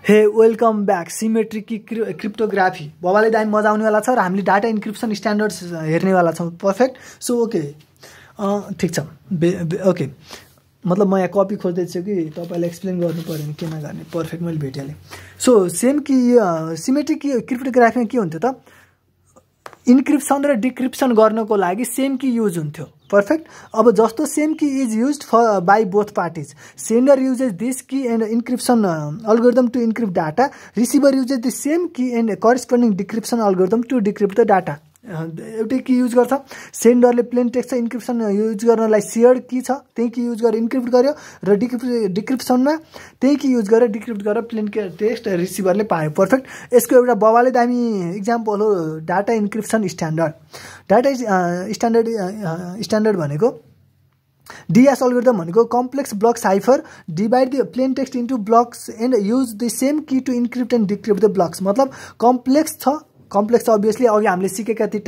हे welcome back. Symmetric key cryptography बबाले दामी मजा आउनेवाला छ र हामीले डाटा इन्क्रिप्सन स्ट्यान्डर्ड्स हेर्नेवाला छौँ। पर्फेक्ट। सो ओके ठिक छ। ओके मतलब म यहाँ कपी खोज्दैछु कि तपाईँलाई एक्सप्लेन गर्नु पर्यो नि के नगर्ने। पर्फेक्ट, मैले भेटिहालेँ। सो सेम कि सिमेट्रिक क्रिप्टोग्राफीमा के हुन्थ्यो त, इन्क्रिप्सन र डिक्रिप्सन गर्नको लागि सेम की युज हुन्थ्यो। पर्फेक्ट। अब जस्तो same key is used for by both parties. Sender uses this key and encryption algorithm to encrypt data, receiver uses the same key and corresponding decryption algorithm to decrypt the data. एउटै key use गर्छ। सेन्डरले plain text encryption use गर्नलाई shared की छ, त्यही key use गरेर encrypt गर्यो र डिक्रिप्सनमा त्यही की युज गरेर डिक्रिप्ट गरेर प्लेन टेक्स्ट रिसिभरले पायो। पर्फेक्ट। यसको एउटा बबाले दामी इक्जाम्पल हो data encryption standard. Data standard भनेको डिएस अल्गोरिदम भनेको complex block cipher divide the plain text into blocks and use the same key to encrypt and decrypt the blocks. मतलब कम्प्लेक्स छ, कम्प्लेक्स अभियसली अघि हामीले सिकेका ती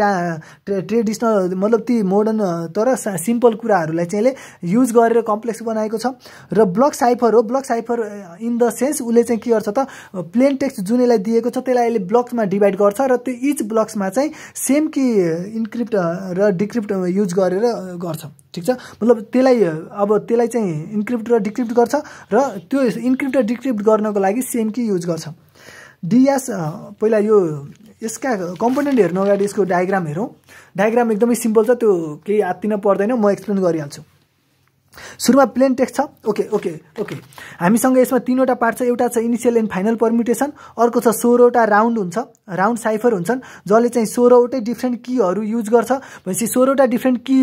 traditional मतलब ती मोडर्न तर सिम्पल कुराहरूलाई चाहिँ युज गरेर कम्प्लेक्स बनाएको छ। र ब्लक साइफर हो। Block cipher in the sense उसले चाहिँ के गर्छ त, प्लेन टेक्स्ट जुन यसलाई दिएको छ त्यसलाई यसले ब्लक्समा डिभाइड गर्छ र त्यो इच ब्लक्समा चाहिँ सेम कि इन्क्रिप्ट र डिक्रिप्ट युज गरेर गर्छ। ठिक छ। मतलब त्यसलाई चाहिँ इन्क्रिप्ट र डिक्रिप्ट गर्छ र त्यो इन्क्रिप्ट र डिक्रिप्ट गर्नको लागि सेम कि युज गर्छ। डिएस पहिला यो यसका कम्पोनेन्ट हेर्नु अगाडि यसको डायग्राम हेरौँ। डायग्राम एकदमै सिम्पल छ, त्यो केही आत्तिन पर्दैन, म एक्सप्लेन गरिहाल्छु। सुरुमा प्लेन टेक्स्ट छ। ओके ओके ओके हामीसँग यसमा तीनवटा पार्ट छ। एउटा छ इनिसियल एन्ड फाइनल परम्युटेसन, अर्को छ 16वटा राउन्ड हुन्छ, राउन्ड साइफर हुन्छन् जसले चाहिँ 16वटै डिफ्रेन्ट कीहरू युज गर्छ। भनेपछि 16वटा डिफ्रेन्ट की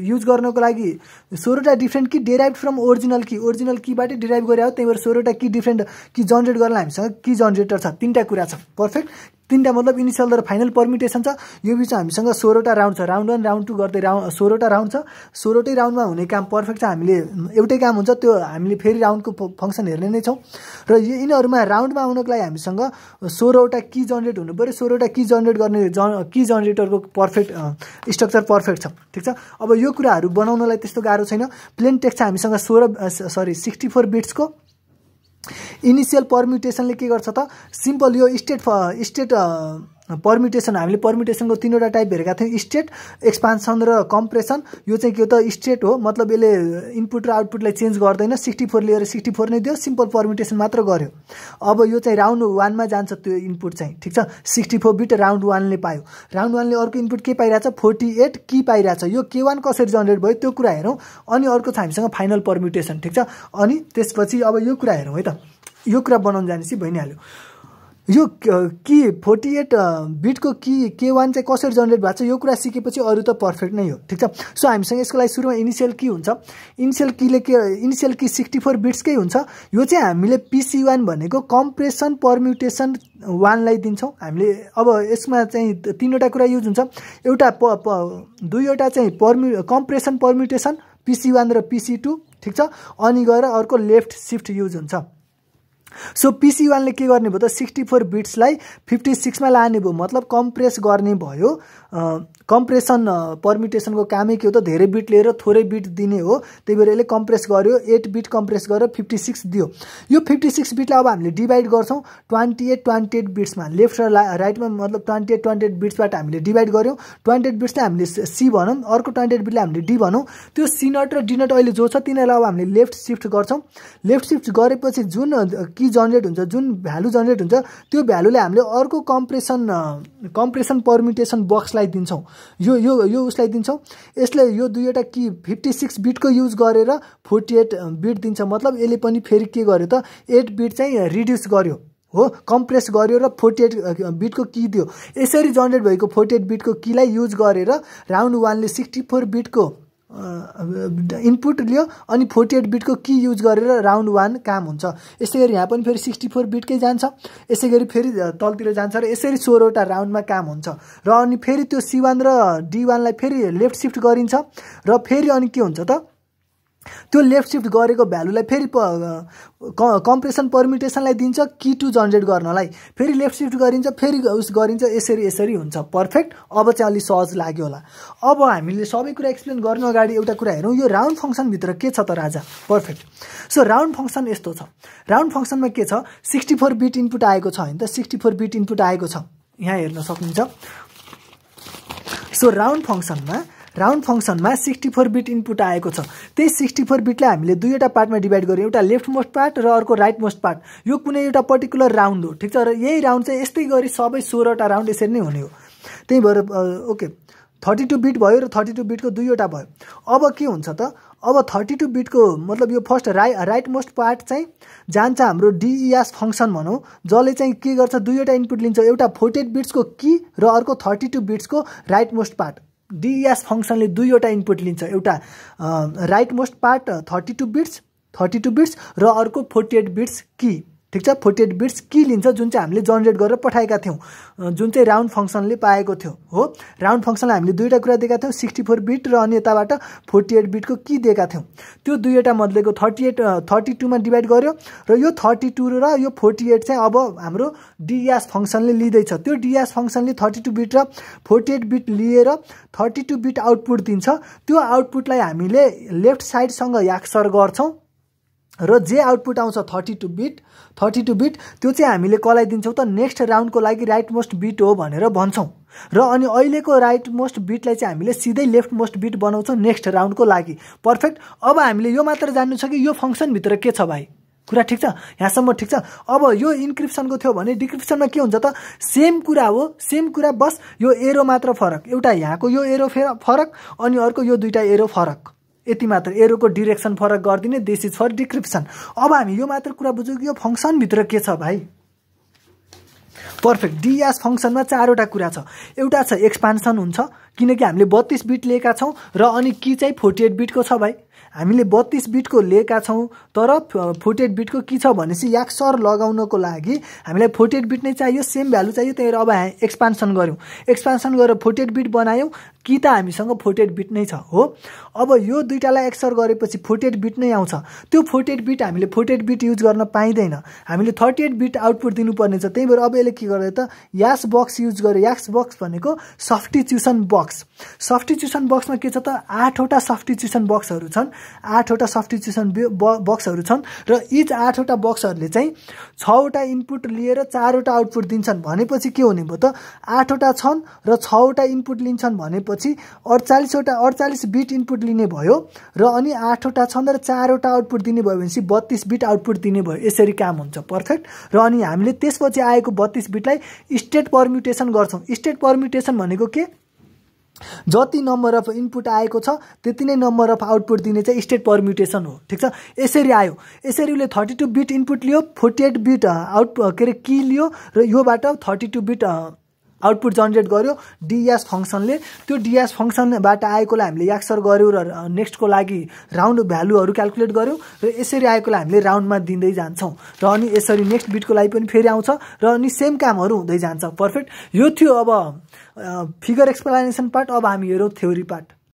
युज गर्नको लागि 16वटा different key derive from original कीबाटै डिराइभ गरे हो। त्यही भएर 16वटा की डिफ्रेन्ट की जनरेट गर्न हामीसँग की जनरेटर छ। तीनटा कुरा छ। पर्फेक्ट। तीनटा मतलब इनिसियल र फाइनल परम्युटेसन छ। यो बिचमा हामीसँग 16वटा राउन्ड छ। राउन्ड 1 राउन्ड 2 गर्दै 16वटा राउन्ड छ। 16वटै राउन्डमा हुने काम पर्फेक्ट छ। हामीले एउटै काम हुन्छ त्यो हामीले फेरि राउन्डको फङ्सन हेर्ने नै छौँ। र यिनीहरूमा राउन्डमा आउनको लागि हामीसँग 16वटा की जनरेट हुनु पऱ्यो। 16वटा की जनरेट गर्ने की जनरेटरको पर्फेक्ट स्ट्रक्चर पर्फेक्ट छ। ठिक छ। अब यो कुराहरू बनाउनलाई त्यस्तो गाह्रो छैन। प्लेन टेक्स्ट छ हामीसँग 64 बिट्सको। इनिसियल परम्युटेसनले के गर्छ त, सिम्पल यो स्टेट परम्युटेसन हामीले परम्युटेसनको तीनवटा टाइप हेरेका थियौँ, स्टेट, एक्सपान्सन र कम्प्रेसन। यो चाहिँ के हो त, स्टेट हो। मतलब यसले इनपुट र आउटपुटलाई चेन्ज गर्दैन। 64 लिएर 64 नै दियो, सिम्पल परम्युटेसन मात्र गर्यो। अब यो चाहिँ राउन्ड 1मा जान्छ त्यो इनपुट चाहिँ। ठिक छ। 64 बिट राउन्ड 1ले पायो। राउन्ड 1ले अर्को इनपुट के पाइरहेछ, 48 की पाइरहेछ। यो K1 कसरी जनरेट भयो त्यो कुरा हेरौँ। अनि अर्को छ हामीसँग फाइनल परम्युटेसन। ठिक छ। अनि त्यसपछि अब यो कुरा हेरौँ है त। यो कुरा बनाउन जानेपछि भइ नै हाल्यो। यो की 48 बिटको की K1 चाहिँ कसरी जनरेट भएको छ यो कुरा सिकेपछि अरू त पर्फेक्ट नै हो। ठिक छ। सो हामीसँग यसको लागि सुरुमा इनिसियल की हुन्छ। इनिसियल की 64 बिट्सकै हुन्छ। यो चाहिँ हामीले PC1 भनेको कम्प्रेसन परम्युटेसन 1लाई दिन्छौँ हामीले। अब यसमा चाहिँ तीनवटा कुरा युज हुन्छ। एउटा दुईवटा चाहिँ कम्प्रेसन परम्युटेसन PC1 र PC2। ठिक छ। अनि गएर अर्को लेफ्ट शिफ्ट युज हुन्छ। सो PC1 ले के गर्ने भयो त, 64 बिट्सलाई 56मा लाने भयो। मतलब कम्प्रेस गर्ने भयो। कम्प्रेसन परम्युटेसनको कामै के हो त, धेरै बिट लिएर थोरै बिट दिने हो। त्यही भएर यसले कम्प्रेस गर्यो, 8 बिट कम्प्रेस गरेर 56 दियो। यो 56 बिटलाई अब हामीले डिभाइड गर्छौँ 28 बिट्समा। लेफ्ट र राइटमा मतलब 28 बिट्सबाट हामीले डिभाइड गर्यौँ। 28 बिट्सलाई हामीले C भनौँ, अर्को 28 बिटलाई हामीले D भनौँ। त्यो C नट र D नट अहिले जो छ तिनीहरूलाई अब हामीले लेफ्ट शिफ्ट गर्छौँ। लेफ्ट शिफ्ट गरेपछि जुन की जनरेट हुन्छ, जुन भ्यालु जनरेट हुन्छ, त्यो भ्यालुले हामीले अर्को कम्प्रेसन परम्युटेसन बक्सलाई दिन्छौँ। यो उसलाई दिन्छौँ। यसले यो दुईवटा की 56 बिटको युज गरेर 48 बिट दिन्छ। मतलब यसले पनि फेरि के गर्यो त, 8 बिट चाहिँ रिड्युस गर्यो हो, कम्प्रेस गर्यो र 48 बिटको की दियो। यसरी जनरेट भएको 48 बिटको कीलाई युज गरेर राउन्ड 1ले 64 बिटको इनपुट लियो अनि 48 बिटको की युज गरेर राउन्ड 1 काम हुन्छ। यसै गरी यहाँ पनि फेरि 64 बिटकै जान्छ। यसै गरी फेरि तलतिर जान्छ र यसरी 16वटा राउन्डमा काम हुन्छ। र अनि फेरि त्यो C1 र D1लाई फेरि लेफ्ट शिफ्ट गरिन्छ र फेरि अनि के हुन्छ त, त्यो लेफ्ट शिफ्ट गरेको भ्यालुलाई फेरि कम्प्रेसन पर्मिटेसनलाई दिन्छ की टु जनरेट गर्नलाई, फेरि लेफ्ट शिफ्ट गरिन्छ, फेरि उस गरिन्छ, यसरी हुन्छ। पर्फेक्ट। अब चाहिँ अलि सहज लाग्यो होला। अब हामीले सबै कुरा एक्सप्लेन गर्नु अगाडि एउटा कुरा हेरौँ, यो राउन्ड फङ्सनभित्र के छ त राजा। पर्फेक्ट। सो राउन्ड फङ्सन यस्तो छ। राउन्ड फङ्सनमा के छ, 64 बिट इनपुट आएको छ हैन त, 64 बिट इनपुट आएको छ, यहाँ हेर्न सक्नुहुन्छ। सो राउन्ड फङ्सनमा 64 बिट इनपुट आएको छ। त्यही 64 बिटलाई हामीले दुईवटा पार्टमा डिभाइड गर्यौँ, एउटा लेफ्ट मोस्ट पार्ट र अर्को राइट मोस्ट पार्ट। यो कुनै एउटा पर्टिकुलर राउन्ड हो, ठिक छ, र यही राउन्ड चाहिँ यस्तै गरी सबै 16वटा राउन्ड यसरी नै हुने हो। त्यही भएर ओके 32 बिट भयो र 32 बिटको दुईवटा भयो। अब के हुन्छ त, अब 32 बिटको मतलब यो फर्स्ट राइट मोस्ट पार्ट चाहिँ जान्छ हाम्रो डिइएस फङ्सन भनौँ, जसले चाहिँ के गर्छ, दुईवटा इनपुट लिन्छ, एउटा 48 बिट्सको की र अर्को 32 बिट्सको राइट मोस्ट पार्ट। डिइएस फङ्सनले दुईवटा इनपुट लिन्छ, एउटा राइट मोस्ट पार्ट 32 बिट्स र अर्को 48 बिट्स की, ठिक छ, 48 बिट्स की लिन्छ, जुन चाहिँ हामीले जनरेट गरेर पठाएका थियौँ, जुन चाहिँ राउन्ड फङ्सनले पाएको थियो हो। राउन्ड फङ्सनलाई हामीले दुईवटा कुरा दिएका थियौँ, 64 बिट र अनि यताबाट 48 बिटको की दिएका थियौँ। त्यो दुईवटा मध्येको 32 मा डिभाइड गर्यो र यो 32 र यो 48 चाहिँ अब हाम्रो डिइएस फङ्सनले लिँदैछ। त्यो डिइएस फङ्सनले 32 बिट र 48 बिट लिएर 32 बिट आउटपुट दिन्छ। त्यो आउटपुटलाई हामीले लेफ्ट साइडसँग याक्सर गर्छौँ र जे आउटपुट आउँछ 32 बिट त्यो चाहिँ हामीले कसलाई दिन्छौँ त, नेक्स्ट राउन्डको लागि राइट मोस्ट बिट हो भनेर भन्छौँ। र अनि अहिलेको राइट मोस्ट बिटलाई चाहिँ हामीले सिधै लेफ्ट मोस्ट बिट बनाउँछौँ नेक्स्ट राउन्डको लागि। पर्फेक्ट। अब हामीले यो मात्र जान्नु छ कि यो फङ्सनभित्र के छ भाइ, कुरा ठिक छ, यहाँसम्म ठिक छ। अब यो इन्क्रिप्सनको थियो भने डिक्रिप्सनमा के हुन्छ त, सेम कुरा हो, सेम कुरा, बस यो एरो मात्र फरक, एउटा यहाँको यो एरो फरक अनि अर्को यो दुईटा एरो फरक, यति मात्र, एरोको डिरेक्सन फरक गरिदिने, दिस इज फर डिक्रिप्सन। अब हामी यो मात्र कुरा बुझ्यौँ कि यो फङ्सनभित्र के छ भाइ। पर्फेक्ट। डिइएस फङ्सनमा 4वटा कुरा छ। एउटा छ एक्सपान्सन हुन्छ, किनकि हामीले 32 बिट लिएका छौँ र अनि की चाहिँ 48 बिटको छ भाइ। हामीले 32 बिटको लिएका छौँ तर 48 बिटको की छ भनेपछि याक्सर लगाउनको लागि हामीलाई 48 बिट नै चाहियो, सेम भ्यालु चाहियो। त्यही भएर अब एक्सपान्सन गऱ्यौँ, एक्सपान्सन गरेर 48 बिट बनायौँ, की त हामीसँग 48 बिट नै छ हो। अब यो दुईटालाई एक्सर गरेपछि 48 बिट नै आउँछ। त्यो 48 बिट हामीले 48 बिट युज गर्न पाइँदैन, हामीले 38 बिट आउटपुट दिनुपर्ने छ। त्यही भएर अब यसले के गर्यो त, याक्स बक्स युज गर्यो। याक्स बक्स भनेको सब्स्टिट्युसन बक्स। सब्स्टिट्युसन बक्समा के छ त, 8वटा सब्स्टिट्युसन बक्सहरू छन्, 8वटा सब्स्टिट्युसन बक्सहरू छन् र इच 8वटा बक्सहरूले चाहिँ 6वटा इनपुट लिएर 4वटा आउटपुट दिन्छन्। भनेपछि के हुने भयो त, 8वटा छन् र 6वटा इनपुट लिन्छन् भनेपछि 48 बिट इनपुट लिने भयो र अनि 8वटा छन् र 4वटा आउटपुट दिने भयो भनेपछि 32 बिट आउटपुट दिने भयो। यसरी काम हुन्छ। पर्फेक्ट। र अनि हामीले त्यसपछि आएको 32 बिटलाई स्टेट पर्म्युटेसन गर्छौँ। स्टेट पर्म्युटेसन भनेको के, जति नम्बर अफ इनपुट आएको छ त्यति नै नम्बर अफ आउटपुट दिने चाहिँ स्टेट पर्म्युटेसन हो, ठिक छ। यसरी आयो, यसरी उसले 32 बिट इनपुट लियो, 48 बिट की लियो र योबाट 32 बिट आउटपुट जनरेट गर्यो डिइएस फङ्सनले। त्यो डिइएस फङ्सनबाट आएकोलाई हामीले याक्सर गर्यौँ र नेक्स्टको लागि राउन्ड भ्यालुहरू क्याल्कुलेट गर्यौँ र यसरी आएकोलाई हामीले राउन्डमा दिँदै जान्छौँ र अनि यसरी नेक्स्ट बिटको लागि पनि फेरि आउँछ र अनि सेम कामहरू हुँदै जान्छ। पर्फेक्ट। यो थियो अब फिगर एक्सप्लेनेसन पार्ट। अब हामी हेरौँ थ्योरी पार्ट।